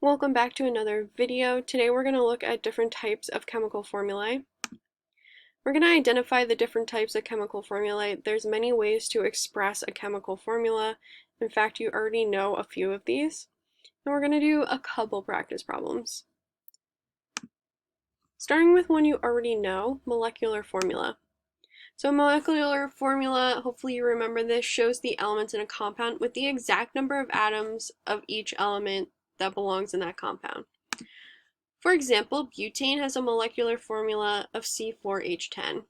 Welcome back to another video. Today we're going to look at different types of chemical formulae. We're going to identify the different types of chemical formulae. There's many ways to express a chemical formula. In fact, you already know a few of these. And we're going to do a couple practice problems. Starting with one you already know, molecular formula. So molecular formula, hopefully you remember this, shows the elements in a compound with the exact number of atoms of each element that belongs in that compound. For example, butane has a molecular formula of C4H10.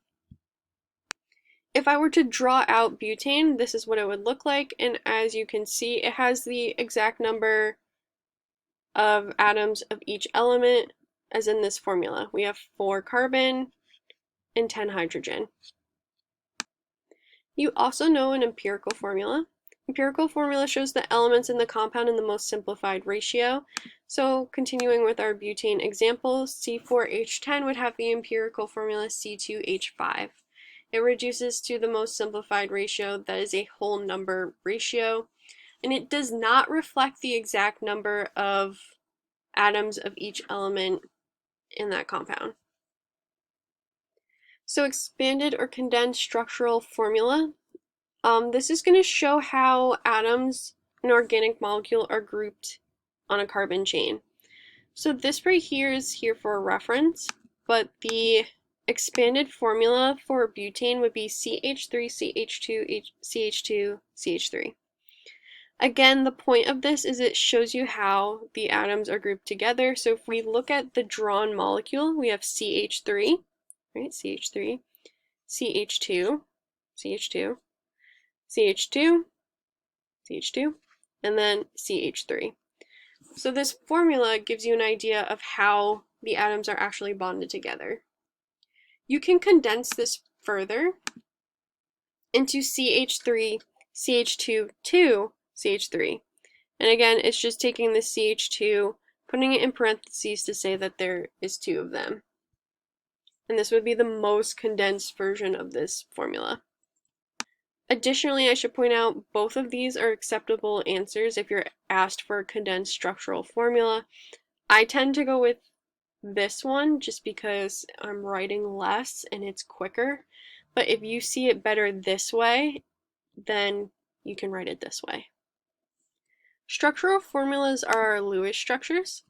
If I were to draw out butane, this is what it would look like, and as you can see, it has the exact number of atoms of each element as in this formula. We have 4 carbon and 10 hydrogen. You also know an empirical formula. Empirical formula shows the elements in the compound in the most simplified ratio. So continuing with our butane example, C4H10 would have the empirical formula C2H5. It reduces to the most simplified ratio, that is a whole number ratio, and it does not reflect the exact number of atoms of each element in that compound. So expanded or condensed structural formula. This is going to show how atoms in an organic molecule are grouped on a carbon chain. So this right here is here for a reference, but the expanded formula for butane would be CH3, CH2, CH2, CH3. Again, the point of this is it shows you how the atoms are grouped together. So if we look at the drawn molecule, we have CH3, right? CH3, CH2, CH2, CH2, CH2, and then CH3. So this formula gives you an idea of how the atoms are actually bonded together. You can condense this further into CH3, CH2, 2, CH3. And again, it's just taking the CH2, putting it in parentheses to say that there is 2 of them. And this would be the most condensed version of this formula. Additionally, I should point out both of these are acceptable answers if you're asked for a condensed structural formula. I tend to go with this one just because I'm writing less and it's quicker. But if you see it better this way, then you can write it this way. Structural formulas are Lewis structures.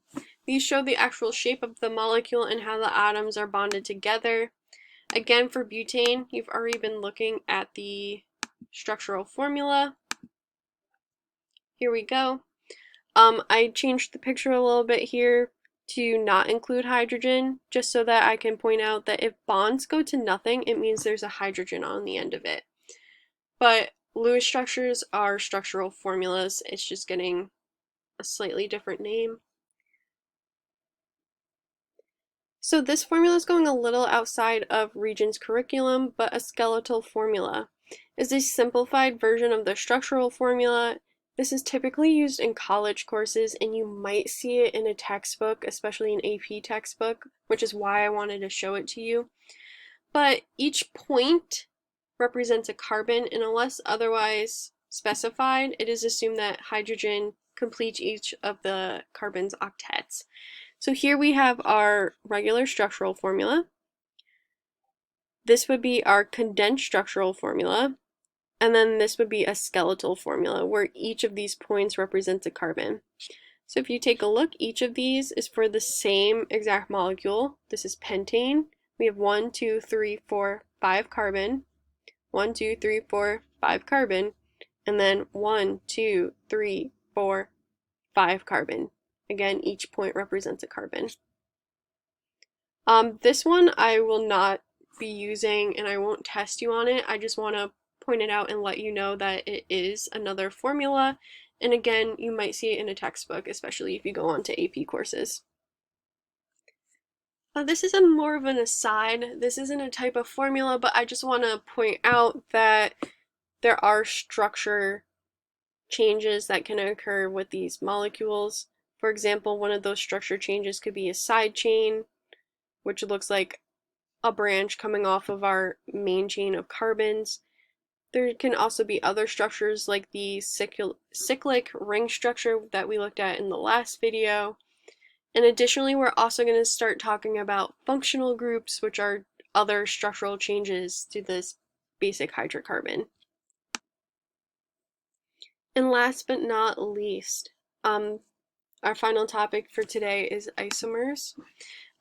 These show the actual shape of the molecule and how the atoms are bonded together. Again, for butane, you've already been looking at the structural formula. Here we go. I changed the picture a little bit here to not include hydrogen, just so that I can point out that if bonds go to nothing, it means there's a hydrogen on the end of it. But Lewis structures are structural formulas. It's just getting a slightly different name. So this formula is going a little outside of Regents' curriculum, but a skeletal formula is a simplified version of the structural formula. This is typically used in college courses, and you might see it in a textbook, especially an AP textbook, which is why I wanted to show it to you. But each point represents a carbon, and unless otherwise specified, it is assumed that hydrogen completes each of the carbon's octets. So here we have our regular structural formula. This would be our condensed structural formula. And then this would be a skeletal formula where each of these points represents a carbon. So if you take a look, each of these is for the same exact molecule. This is pentane. We have 1, 2, 3, 4, 5 carbon. 1, 2, 3, 4, 5 carbon. And then 1, 2, 3, 4, 5 carbon. Again, each point represents a carbon. This one I will not be using and I won't test you on it. I just want to point it out and let you know that it is another formula. And again, you might see it in a textbook, especially if you go on to AP courses. This is more of an aside. This isn't a type of formula, but I just want to point out that there are structure changes that can occur with these molecules. For example, one of those structure changes could be a side chain, which looks like a branch coming off of our main chain of carbons. There can also be other structures like the cyclic ring structure that we looked at in the last video. And additionally, we're also going to start talking about functional groups, which are other structural changes to this basic hydrocarbon. And last but not least, our final topic for today is isomers.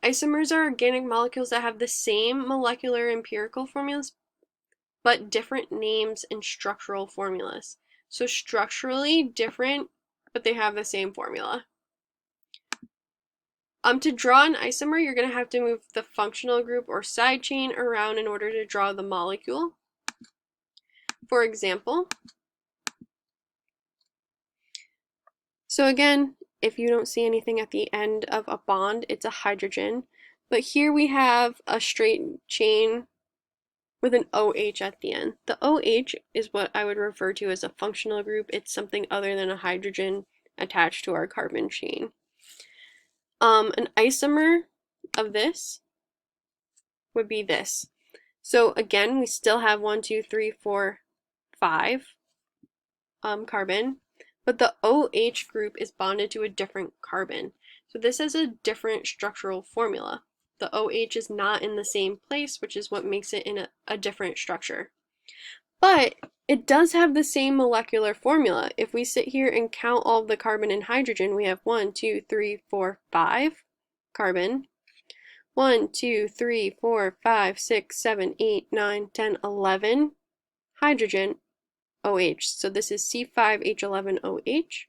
Isomers are organic molecules that have the same molecular empirical formulas, but different names and structural formulas. So structurally different, but they have the same formula. To draw an isomer, you're going to have to move the functional group or side chain around in order to draw the molecule. For example, so again, if you don't see anything at the end of a bond, it's a hydrogen. But here we have a straight chain with an OH at the end. The OH is what I would refer to as a functional group. It's something other than a hydrogen attached to our carbon chain. An isomer of this would be this. So again, we still have 1, 2, 3, 4, 5 carbon, but the OH group is bonded to a different carbon. So this has a different structural formula. The OH is not in the same place, which is what makes it in a different structure. But it does have the same molecular formula. If we sit here and count all of the carbon and hydrogen, we have 1, 2, 3, 4, 5 carbon. 1, 2, 3, 4, 5, 6, 7, 8, 9, 10, 11 hydrogen OH. So this is C5H11OH.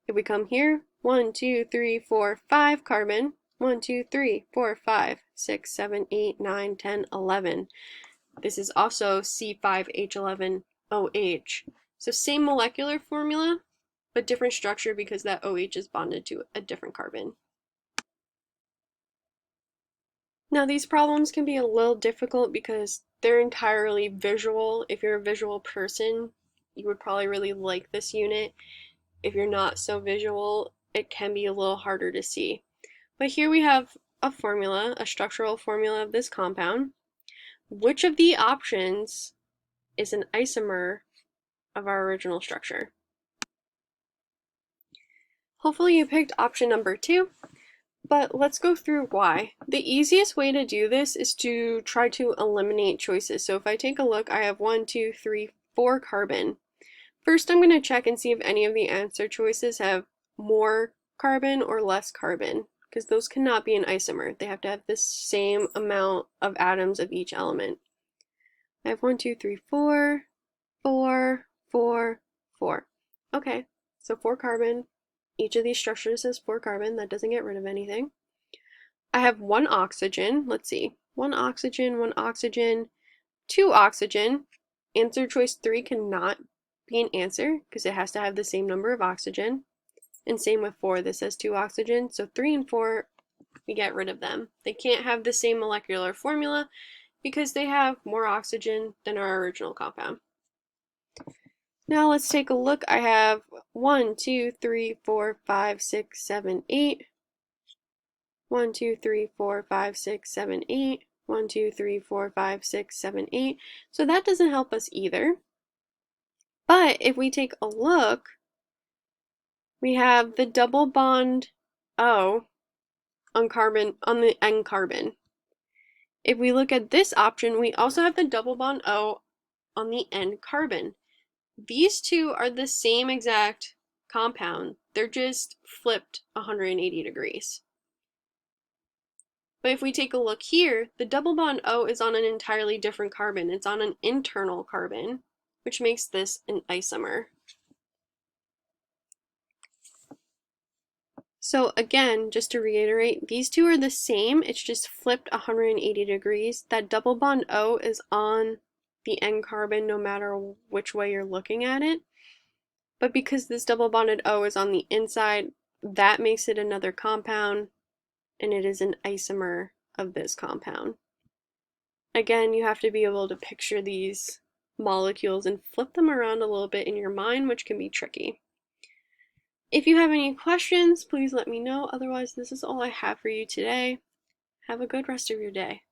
If we come here, 1, 2, 3, 4, 5 carbon. 1, 2, 3, 4, 5, 6, 7, 8, 9, 10, 11. This is also C5H11OH. So same molecular formula, but different structure because that OH is bonded to a different carbon. Now these problems can be a little difficult because they're entirely visual. If you're a visual person, you would probably really like this unit. If you're not so visual, it can be a little harder to see. But here we have a formula, a structural formula of this compound. Which of the options is an isomer of our original structure? Hopefully you picked option number 2, but let's go through why. The easiest way to do this is to try to eliminate choices. So if I take a look, I have 1, 2, 3, 4 carbon. First, I'm going to check and see if any of the answer choices have more carbon or less carbon, because those cannot be an isomer. They have to have the same amount of atoms of each element. I have 1, 2, 3, 4, 4, 4, 4. Okay, so 4 carbon. Each of these structures has 4 carbon. That doesn't get rid of anything. I have 1 oxygen. Let's see. 1 oxygen, 1 oxygen, 2 oxygen. Answer choice 3 cannot be an answer because it has to have the same number of oxygen. And same with 4. This has 2 oxygen. So 3 and 4, we get rid of them. They can't have the same molecular formula because they have more oxygen than our original compound. Now let's take a look. I have 1, 2, 3, 4, 5, 6, 7, 8. 1, 2, 3, 4, 5, 6, 7, 8. 1, 2, 3, 4, 5, 6, 7, 8. So that doesn't help us either. But if we take a look, we have the double bond O on carbon, on the N carbon. If we look at this option, we also have the double bond O on the N carbon. These two are the same exact compound. They're just flipped 180 degrees. But if we take a look here, the double bond O is on an entirely different carbon. It's on an internal carbon, which makes this an isomer. So again, just to reiterate, these two are the same. It's just flipped 180 degrees. That double bond O is on the N carbon no matter which way you're looking at it. But because this double bonded O is on the inside, that makes it another compound, and it is an isomer of this compound. Again, you have to be able to picture these molecules and flip them around a little bit in your mind, which can be tricky. If you have any questions, please let me know. Otherwise, this is all I have for you today. Have a good rest of your day.